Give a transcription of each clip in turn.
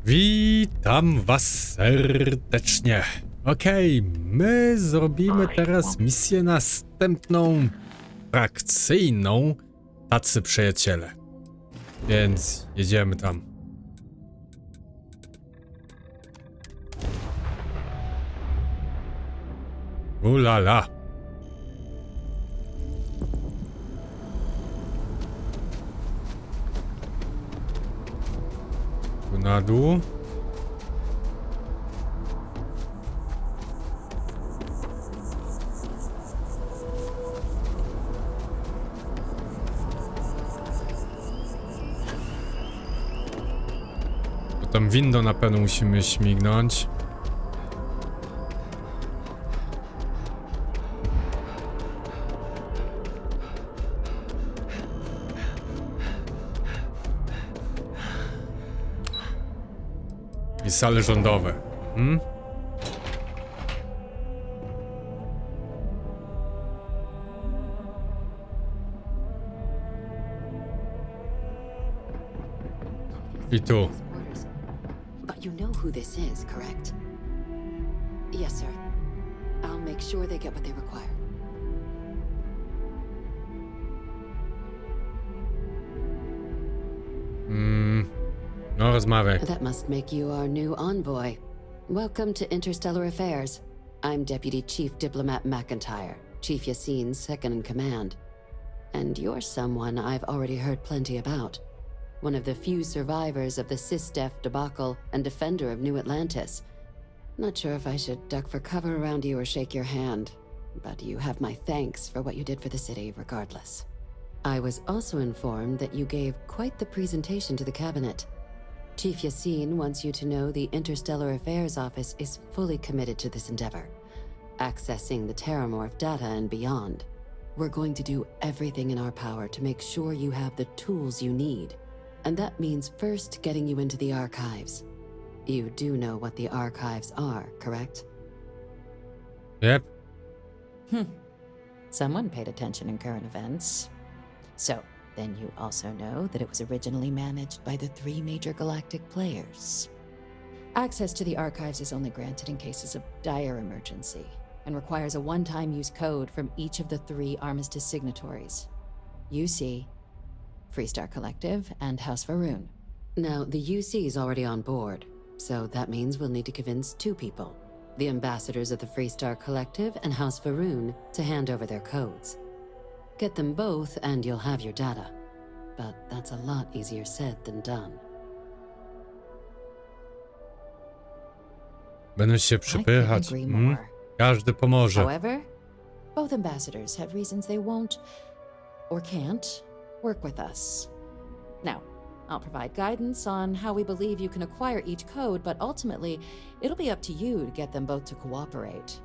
Witam was serdecznie. Okej, my zrobimy teraz misję następną, frakcyjną, Tacy Przyjaciele. Więc jedziemy tam. Ulala. Tu na dół. Tam windą na pewno musimy śmignąć. I sale rządowe. I tu. But you know who this is, correct? Yes, sir. I'll make sure they get what they require. No, rozmawiaj. That must make you our new envoy. Welcome to Interstellar Affairs. I'm Deputy Chief Diplomat McIntyre, Chief Yassine's second in command. And you're someone I've already heard plenty about. One of the few survivors of the SysDef debacle and defender of New Atlantis. Not sure if I should duck for cover around you or shake your hand, but you have my thanks for what you did for the city regardless. I was also informed that you gave quite the presentation to the cabinet. Chief Yassine wants you to know the Interstellar Affairs Office is fully committed to this endeavor, accessing the Terramorph data and beyond. We're going to do everything in our power to make sure you have the tools you need. And that means first getting you into the archives. You do know what the archives are, correct? Yep. Someone paid attention in current events. So, then you also know that it was originally managed by the 3 major galactic players. Access to the archives is only granted in cases of dire emergency, and requires a one-time use code from each of the 3 armistice signatories. UC, Freestar Collective, and House Varun. Now, the UC is already on board, so that means we'll need to convince 2 people. The ambassadors of the Freestar Collective and House Varun to hand over their codes. Get them both and you'll have your data. But that's a lot easier said than done. Będą się przypychać. Każdy pomoże. However, both ambassadors have reasons they won't, or can't, work with us. Now, I'll provide guidance on how we believe you can acquire each code, but ultimately, it'll be up to you to get them both to cooperate.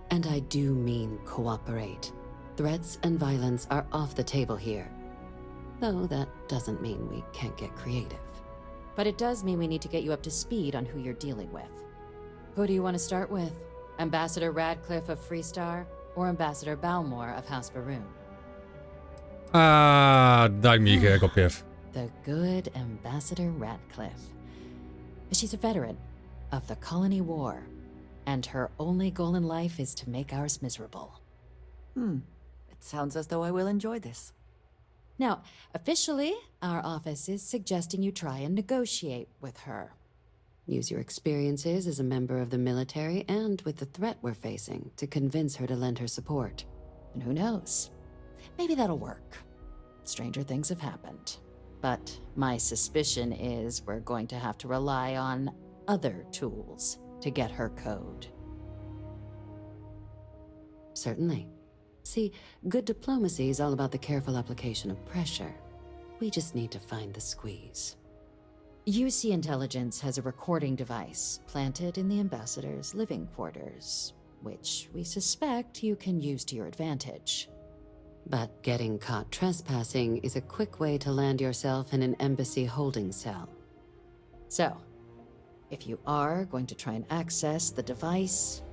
And I do mean cooperate. Threats and violence are off the table here. Though that doesn't mean we can't get creative. But it does mean we need to get you up to speed on who you're dealing with. Who do you want to start with? Ambassador Radcliffe of Freestar, or Ambassador Balmore of House Varun? Daj mi jego pierw. The good Ambassador Radcliffe. She's a veteran of the Colony War, and her only goal in life is to make ours miserable. It sounds as though I will enjoy this. Now, officially, our office is suggesting you try and negotiate with her. Use your experiences as a member of the military and with the threat we're facing to convince her to lend her support. And who knows? Maybe that'll work. Stranger things have happened. But my suspicion is we're going to have to rely on other tools to get her code. Certainly. See, good diplomacy is all about the careful application of pressure. We just need to find the squeeze. UC Intelligence has a recording device planted in the ambassador's living quarters, which we suspect you can use to your advantage. But getting caught trespassing is a quick way to land yourself in an embassy holding cell. So, if you are going to try and access the device,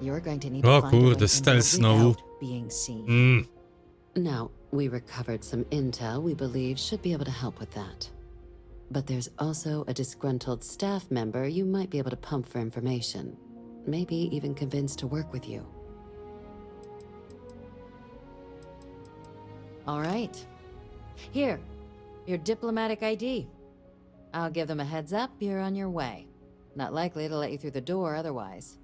you're going to need to find a way in stealth without being seen. Now, we recovered some intel we believe should be able to help with that. But there's also a disgruntled staff member you might be able to pump for information. Maybe even convince to work with you. All right. Here, your diplomatic ID. I'll give them a heads up you're on your way. Not likely to let you through the door otherwise.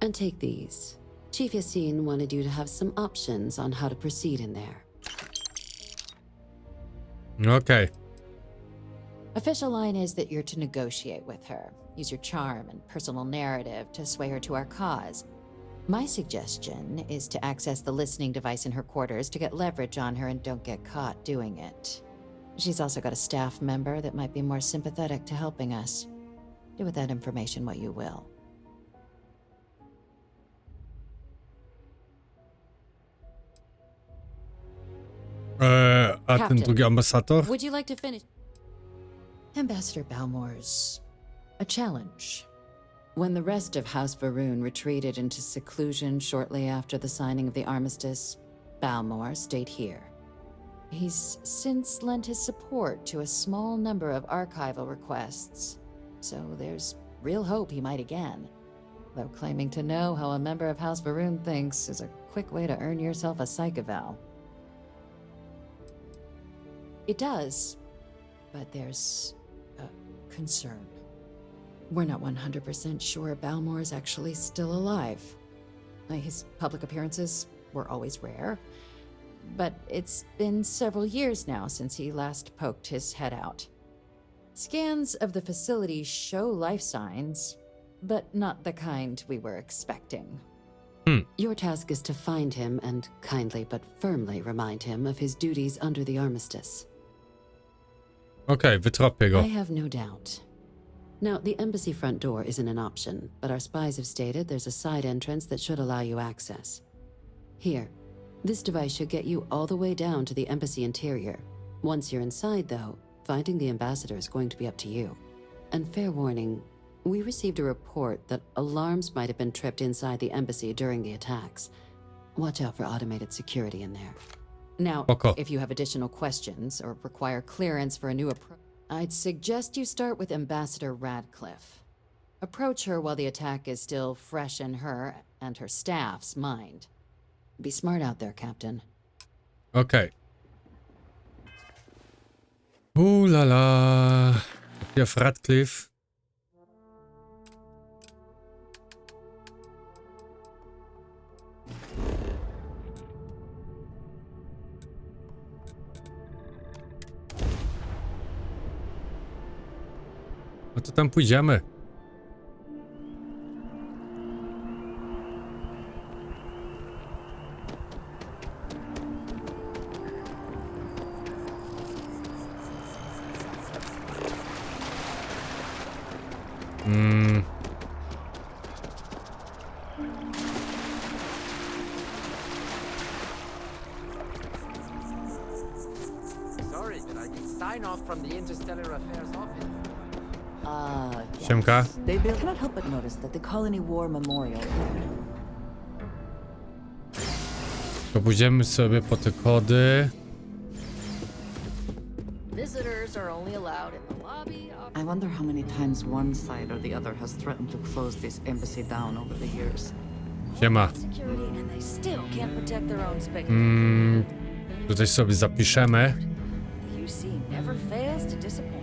And take these. Chief Yassine wanted you to have some options on how to proceed in there. Okej. Official line is that you're to negotiate with her. Use your charm and personal narrative to sway her to our cause. My suggestion is to access the listening device in her quarters to get leverage on her and don't get caught doing it. She's also got a staff member that might be more sympathetic to helping us. Do with that information what you will. A ten Captain, drugi ambasador? Would you like to finish? Ambassador Balmore's a challenge. When the rest of House Varun retreated into seclusion shortly after the signing of the armistice, Balmore stayed here. He's since lent his support to a small number of archival requests, so there's real hope he might again. Though claiming to know how a member of House Varun thinks is a quick way to earn yourself a psych eval. It does, but there's a concern. We're not 100% sure Balmore's actually still alive. His public appearances were always rare, but it's been several years now since he last poked his head out. Scans of the facility show life signs, but not the kind we were expecting. Your task is to find him and kindly but firmly remind him of his duties under the armistice. Okej, wytropię go. I have no doubt. Now, the embassy front door isn't an option, but our spies have stated there's a side entrance that should allow you access. Here, this device should get you all the way down to the embassy interior. Once you're inside, though, finding the ambassador is going to be up to you. And fair warning, we received a report that alarms might have been tripped inside the embassy during the attacks. Watch out for automated security in there. Now, Spoko. if you have additional questions or require clearance for a new approach, I'd suggest you start with Ambassador Radcliffe. Approach her while the attack is still fresh in her and her staff's mind. Be smart out there, Captain. Okej. La la. Pierw Radcliffe. No to tam pójdziemy. Sorry, but I need sign off from the Interstellar Affairs office. Yes. Siemka. I cannot help but notice that the Colony War Memorial. To pójdziemy sobie po te kody. Visitors are only allowed in the lobby. I wonder how many times one side or the other has threatened to close this embassy down over the years. Siema. Security, and they still can't protect their own space. Tutaj sobie zapiszemy. The UC never fails to disappoint.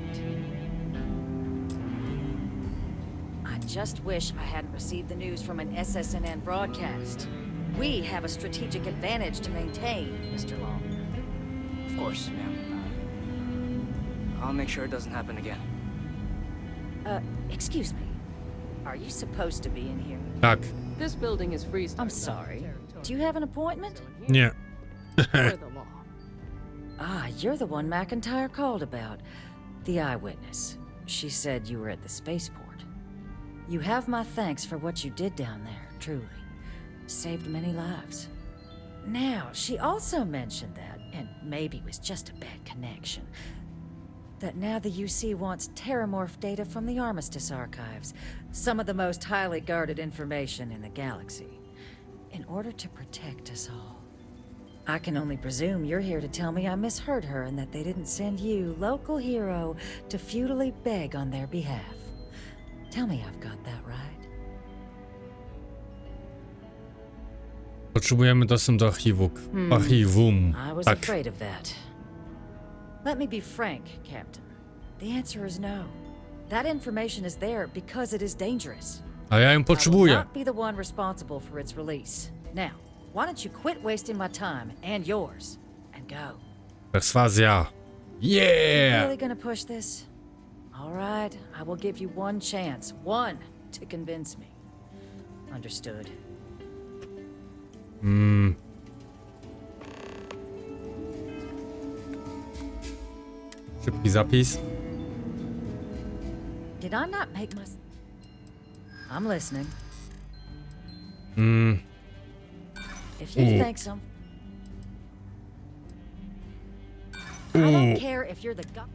I just wish I hadn't received the news from an SSNN broadcast. We have a strategic advantage to maintain, Mr. Long. Of course, ma'am. I'll make sure it doesn't happen again. Excuse me. Are you supposed to be in here? Tak. This building is freezing. I'm sorry. Do you have an appointment? Nie. For the law. Ah, you're the one McIntyre called about. The eyewitness. She said you were at the spaceport. You have my thanks for what you did down there, truly. Saved many lives. Now, she also mentioned that, and maybe it was just a bad connection, that now the UC wants terramorph data from the Armistice archives, some of the most highly guarded information in the galaxy, in order to protect us all. I can only presume you're here to tell me I misheard her and that they didn't send you, local hero, to futilely beg on their behalf. Tell me I've got that right. Potrzebujemy dostęp do archiwum. I was Tak. afraid of that. Let me be frank, Captain. The answer is no. That information is there because it is dangerous. A ja ją I will potrzebuję. not be the one responsible for its release. Now, why don't you quit wasting my time and yours and go? Perswazja. Yeah! Really gonna push this? All right, I will give you one chance, one, to convince me. Understood. Szybki zapis. Did I not make my... I'm listening. If you think some... I don't care if you're the god.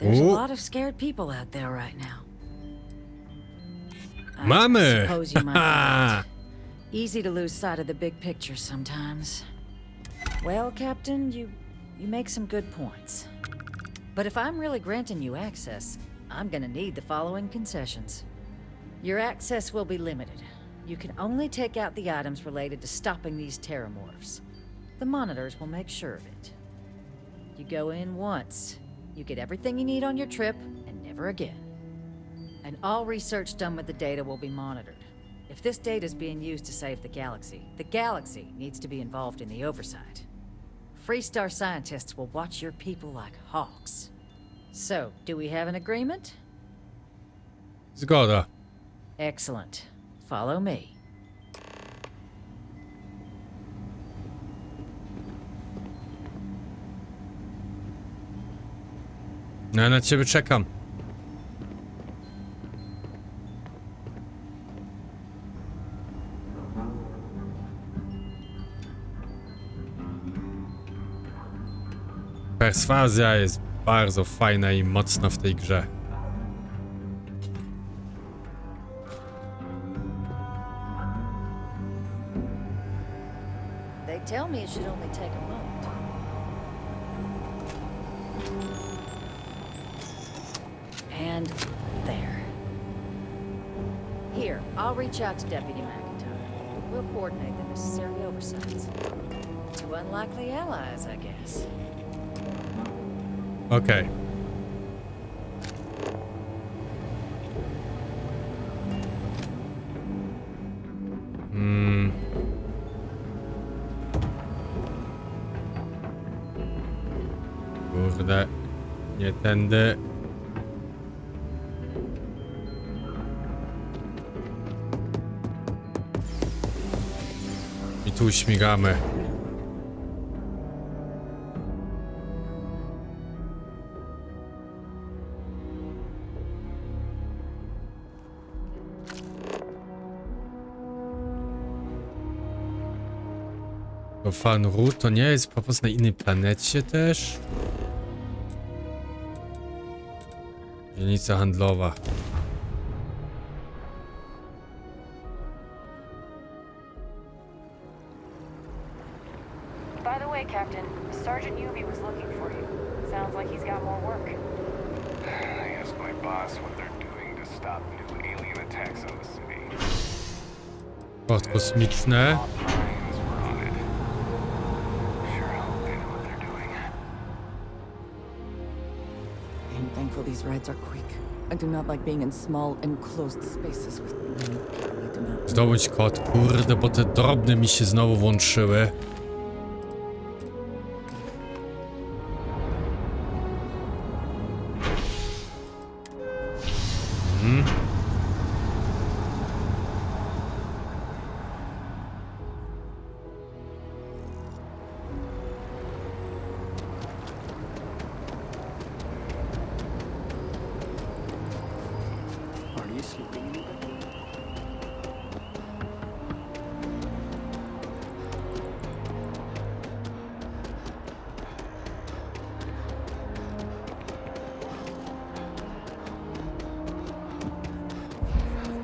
There's a lot of scared people out there right now. I Mamy! suppose you might be right. Easy to lose sight of the big picture sometimes. Well, Captain, you make some good points. But if I'm really granting you access, I'm gonna need the following concessions. Your access will be limited. You can only take out the items related to stopping these terramorphs. The monitors will make sure of it. You go in once, you get everything you need on your trip, and never again. And all research done with the data will be monitored. If this data is being used to save the galaxy needs to be involved in the oversight. Freestar scientists will watch your people like hawks. So, do we have an agreement? Zgoda. Excellent. Follow me. No ja na ciebie czekam. Perswazja jest bardzo fajna i mocna w tej grze. They tell me it should only take a moment. And there. Here, I'll reach out to Deputy McIntyre. We'll coordinate the necessary oversights. Two unlikely allies, I guess. Okej. Kurde. Nie tędy. I tu śmigamy. To Fanru to nie jest po prostu na innej planecie też? Dzielnica handlowa. By the way, Captain, Sergeant Yubi was looking for you. Sounds like he's got more work. I asked my boss what they're doing to stop new alien attacks on the city. Port kosmiczne. Planes were on it. Sure hope they know what they're doing. I'm thankful these rides are quick. I do not like being in small, enclosed spaces with many people I do not know. Zdobądź kod. Kurde, bo te drobne mi się znowu włączyły. Are you sleeping?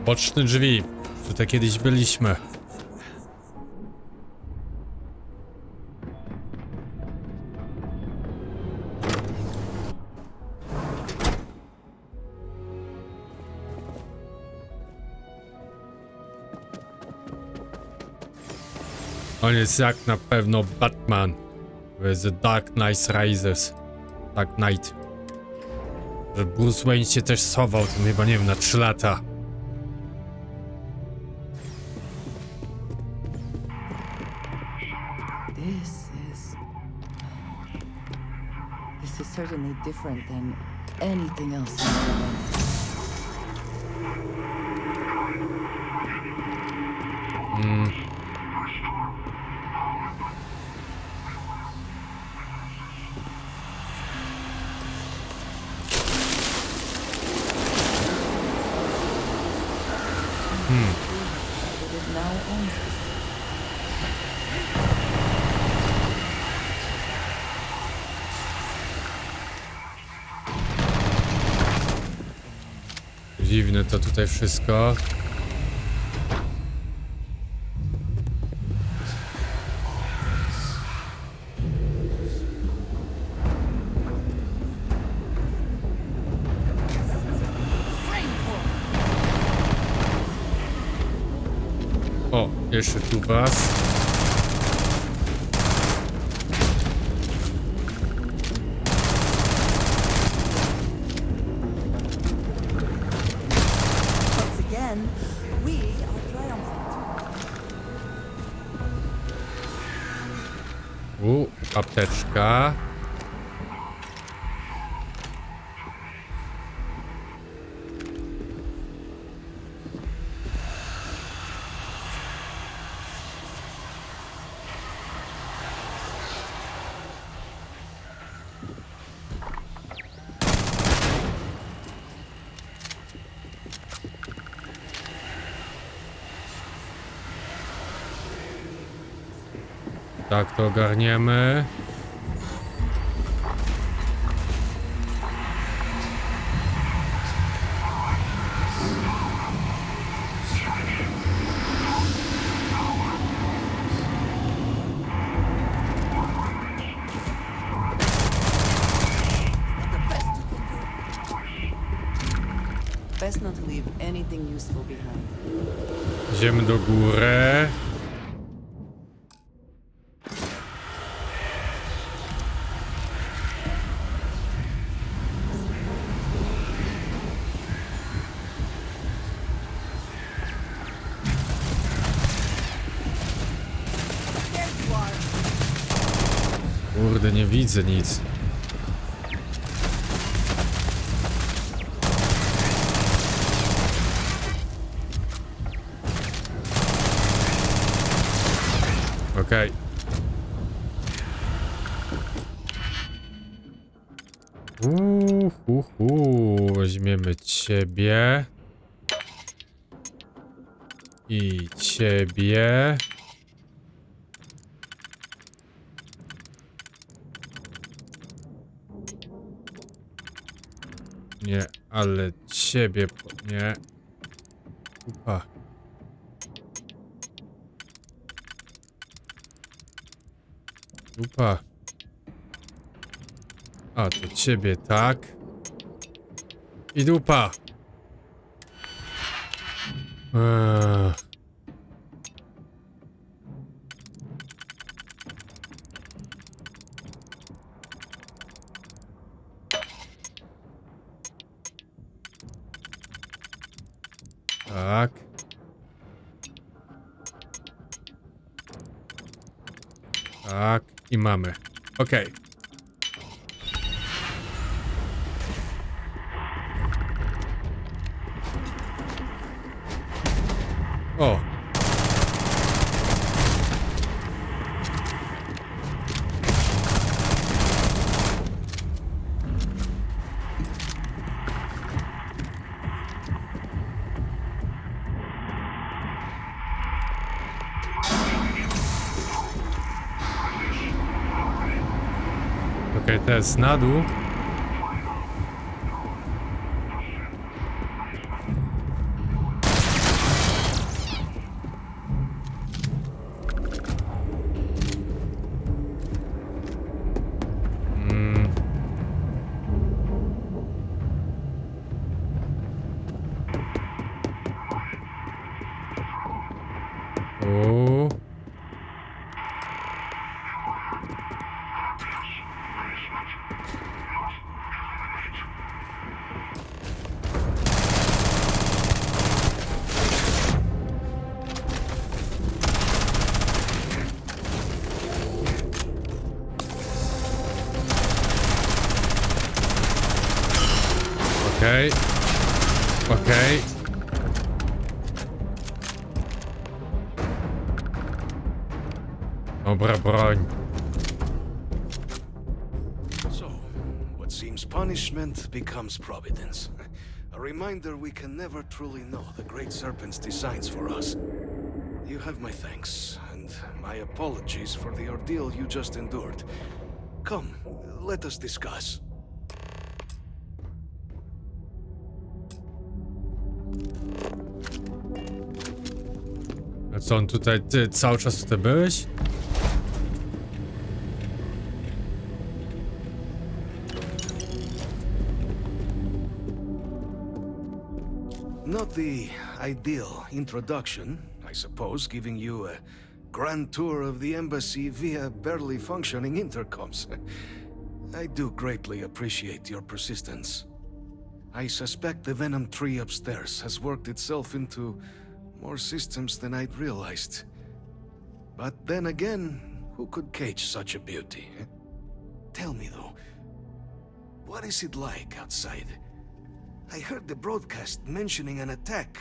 Boczne drzwi. Tutaj kiedyś byliśmy. On jest jak na pewno Batman. The Dark Knight Rises. Dark Knight. Że Bruce Wayne się też schował, to chyba nie wiem, na 3 lata. This is certainly different than anything else in the world. It now owns this. Dziwne to tutaj wszystko. O, jeszcze tu was. Apteczka. Tak, to ogarniemy. Best not to leave anything useful behind. Idziemy do góry. Kurde, nie widzę nic. Okej. Weźmiemy ciebie. I ciebie. Nie, ale ciebie... Nie. Upa. Upa. A, to ciebie tak. I dupa. Tak. Tak. I mamy. Okej. O. Okej, teraz na dół. Okej. Okej. Dobra broń. So, what seems punishment becomes providence. A reminder we can never truly know the Great Serpent's designs for us. You have my thanks, and my apologies for the ordeal you just endured. Come, let us discuss. A co on tutaj, ty cały czas tutaj byłeś? Not the ideal introduction, I suppose, giving you a grand tour of the embassy via barely functioning intercoms. I do greatly appreciate your persistence. I suspect the Venom tree upstairs has worked itself into more systems than I'd realized. But then again, who could cage such a beauty? Tell me though, what is it like outside? I heard the broadcast mentioning an attack.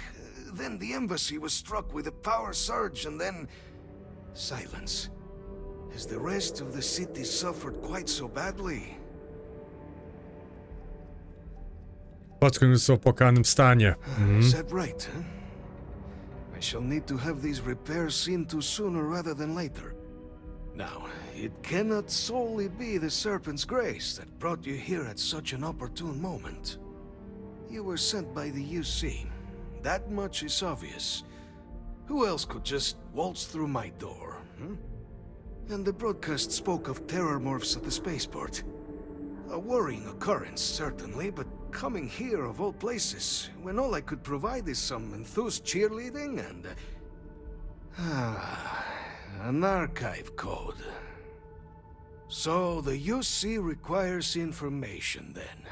Then the embassy was struck with a power surge and then... silence. Has the rest of the city suffered quite so badly? Patrz, jest w opłakanym stanie. Is that right, huh? I shall need to have these repairs seen to sooner rather than later. Now, it cannot solely be the Serpent's grace that brought you here at such an opportune moment. You were sent by the UC. That much is obvious. Who else could just waltz through my door, hmm? And the broadcast spoke of terror morphs at the spaceport. A worrying occurrence, certainly, but coming here of all places, when all I could provide is some enthused cheerleading and... an archive code. So the UC requires information, then.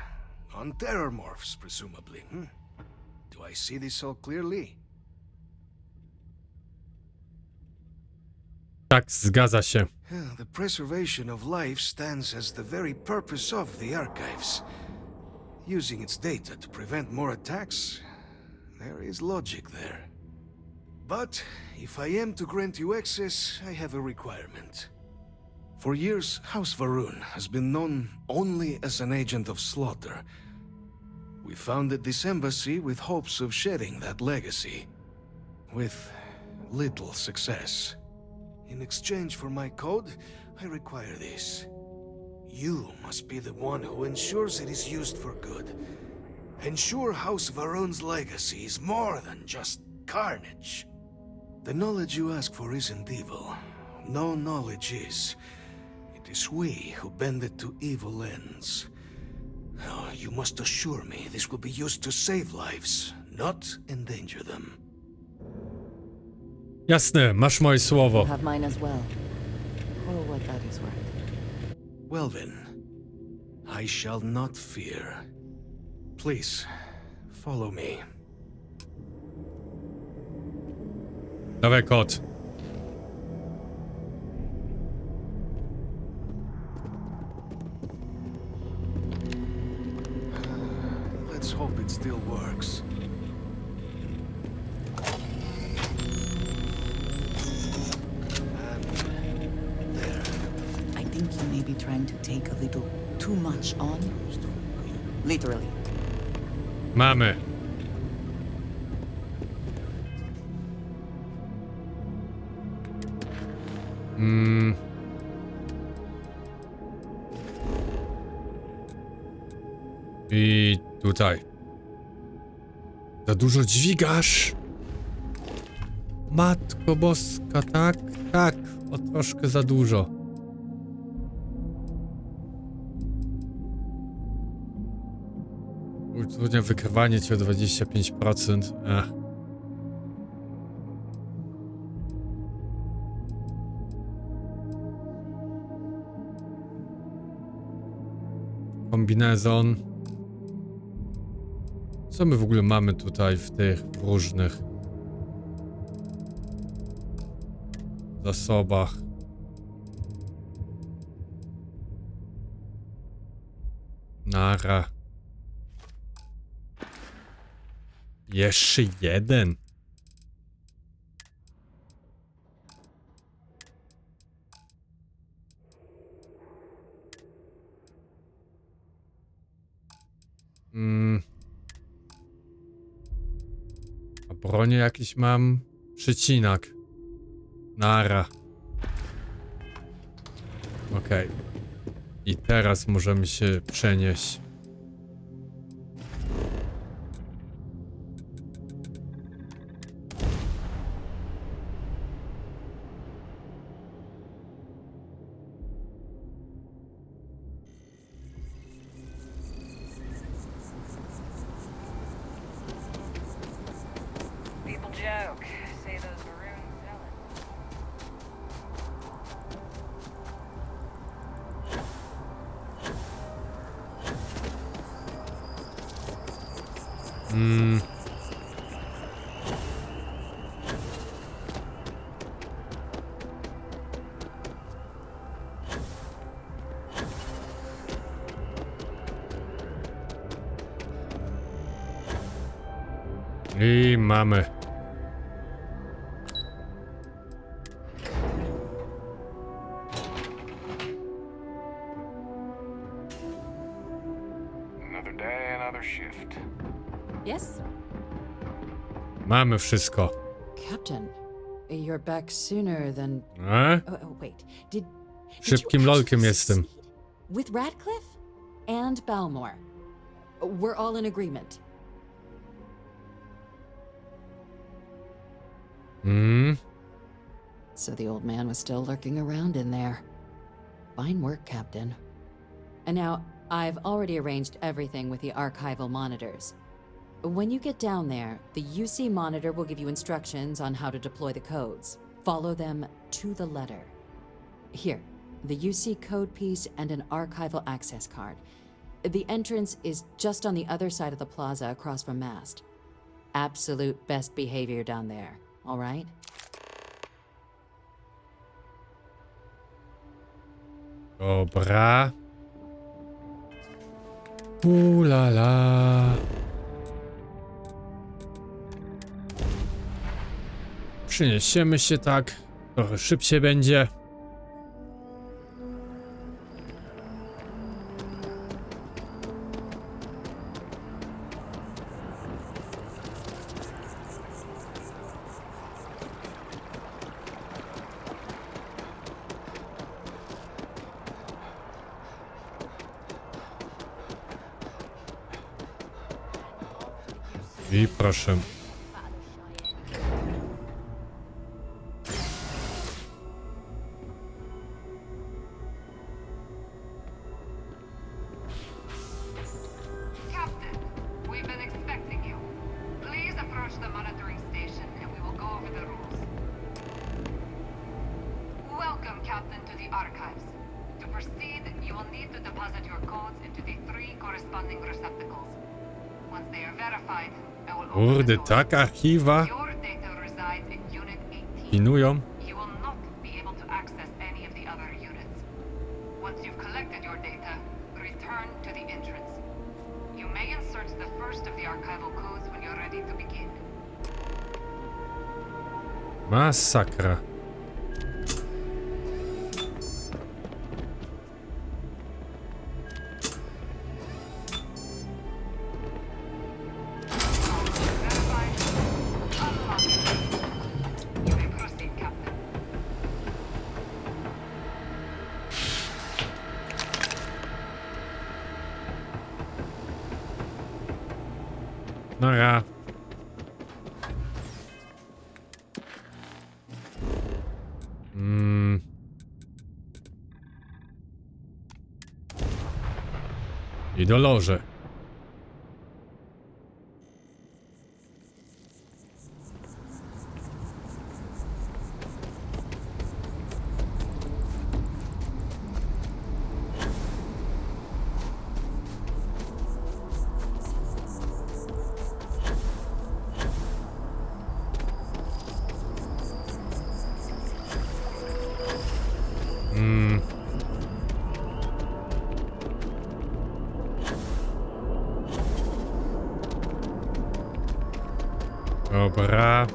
On terror morphs, presumably, hmm? Do I see this all clearly? Tak, zgadza się. The preservation of life stands as the very purpose of the archives. Using its data to prevent more attacks, there is logic there. But if I am to grant you access, I have a requirement. For years, House Va'ruun has been known only as an agent of slaughter. We founded this embassy with hopes of shedding that legacy. With little success. In exchange for my code, I require this. You must be the one who ensures it is used for good. Ensure House Va'ruun's legacy is more than just carnage. The knowledge you ask for isn't evil. No knowledge is. It is we who bend it to evil ends. Oh, you must assure me this will be used to save lives, not endanger them. Jasne, masz moje słowo. Have mine as well. For what that is worth. Well then, I shall not fear. Please, follow me. Dawaj kod. Let's hope it still works. And there. I think you may be trying to take a little too much on. Literally. Mamy. I tutaj. Za dużo dźwigasz. Matko boska, tak, tak. O troszkę za dużo. Utrudnia wykrywanie cię o 25%. Kombinezon. Co my w ogóle mamy tutaj w tych różnych zasobach? Nara. Jeszcze jeden. A bronię jakiś mam przycinak. Nara. Okej. I teraz możemy się przenieść. People joke, say those maroons sell it. I mamy. Another day, another shift. Yes? Mamy wszystko. Captain, you're back sooner than... Oh, wait. Did Szybkim you lolkiem actually jestem. succeed? With Radcliffe? And Balmore. We're all in agreement. So the old man was still lurking around in there. Fine work, Captain. And now, I've already arranged everything with the archival monitors. When you get down there, the UC monitor will give you instructions on how to deploy the codes. Follow them to the letter. Here, the UC code piece and an archival access card. The entrance is just on the other side of the plaza across from Mast. Absolute best behavior down there, all right? Dobra. La la. Przyniesiemy się tak. Trochę szybciej będzie. I proszę. Captain, we've been expecting you. Please approach the monitoring station and we will go over the rules. Welcome, Captain, to the archives. To proceed, you will need to deposit your codes into the 3 corresponding receptacles. Once they are verified, I will open the Kurde, doors. tak archiwa Your data resides in Unit 18. pinują. You will not be able to access any of the other units. Once you've collected your data, return to the entrance. You may insert the first of the archival codes when you're ready to begin. Masakra. Verified. Unlock it. You may proceed, Captain. Nara. I do loży. Dobra.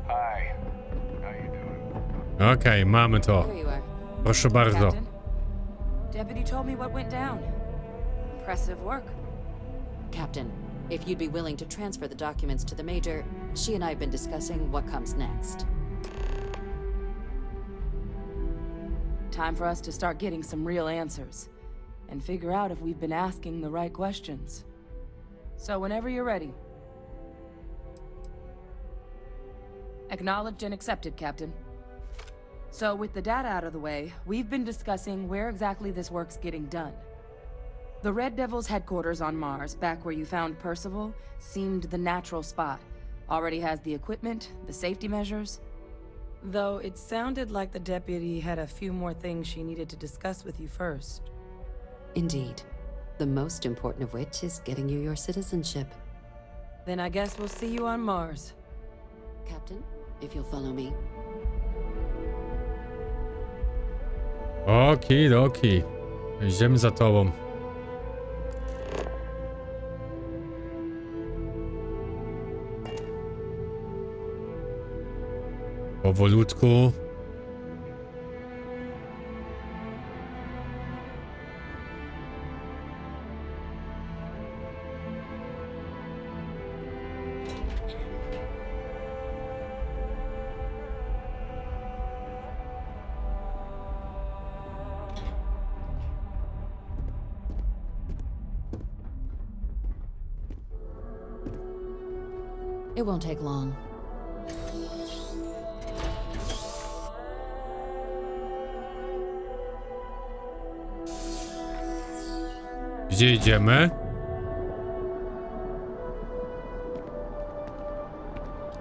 Hi. How you doing? Okej, mamy to. There you are. Proszę bardzo. Captain, Deputy told me what went down. Impressive work. Captain, if you'd be willing to transfer the documents to the Major, she and I have been discussing what comes next. Time for us to start getting some real answers. And figure out if we've been asking the right questions. So whenever you're ready. Acknowledged and accepted, Captain. So with the data out of the way, we've been discussing where exactly this work's getting done. The Red Devil's headquarters on Mars, back where you found Percival, seemed the natural spot. Already has the equipment, the safety measures. Though it sounded like the deputy had a few more things she needed to discuss with you first. Indeed. The most important of which is getting you your citizenship. Then I guess we'll see you on Mars. Captain, if you'll follow me. Okidoki. Idziemy za tobą. Powolutku. It won't take long. Gdzie idziemy?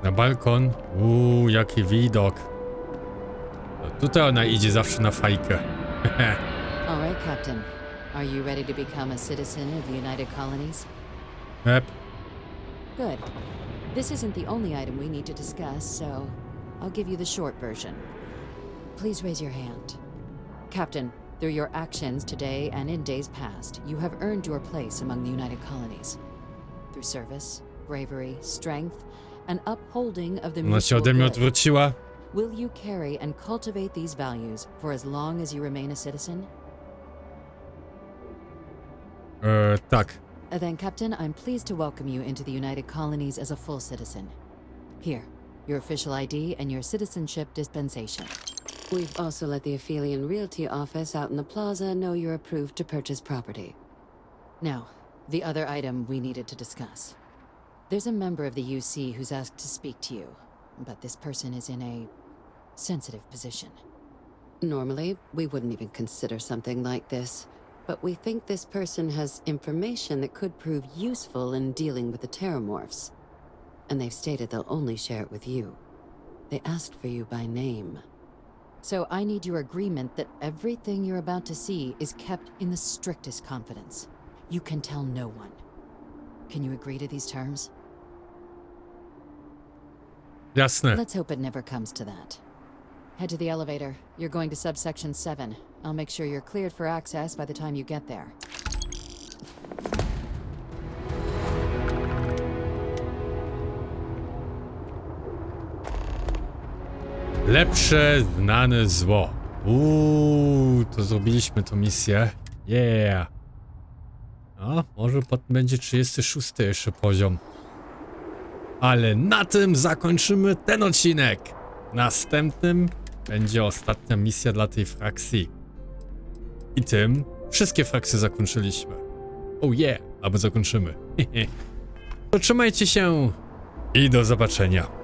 Na balkon. Jaki widok. No tutaj ona idzie zawsze na fajkę. All right, Captain. Are you ready to become a citizen of the United Colonies? Yep. Good. This isn't the only item we need to discuss, so I'll give you the short version. Please raise your hand. Captain, through your actions today and in days past, you have earned your place among the United Colonies. Through service, bravery, strength, and upholding of the Ona się mutual ode mnie good. odwróciła. Will you carry and cultivate these values for as long as you remain a citizen? Tak. Then, Captain, I'm pleased to welcome you into the United Colonies as a full citizen. Here, your official ID and your citizenship dispensation. We've also let the Aphelion Realty office out in the plaza know you're approved to purchase property. Now, the other item we needed to discuss. There's a member of the UC who's asked to speak to you, but this person is in a sensitive position. Normally, we wouldn't even consider something like this, but we think this person has information that could prove useful in dealing with the Terramorphs. And they've stated they'll only share it with you. They asked for you by name. So I need your agreement that everything you're about to see is kept in the strictest confidence. You can tell no one. Can you agree to these terms? Jasne. Let's hope it never comes to that. Head to the elevator. You're going to subsection 7. I'll make sure you're cleared for access by the time you get there. Lepsze znane zło. To zrobiliśmy tą misję. Yeah. A, może potem będzie 36 jeszcze poziom. Ale na tym zakończymy ten odcinek. Następnym będzie ostatnia misja dla tej frakcji. I tym wszystkie frakcje zakończyliśmy. Oh yeah, albo zakończymy. To trzymajcie się i do zobaczenia.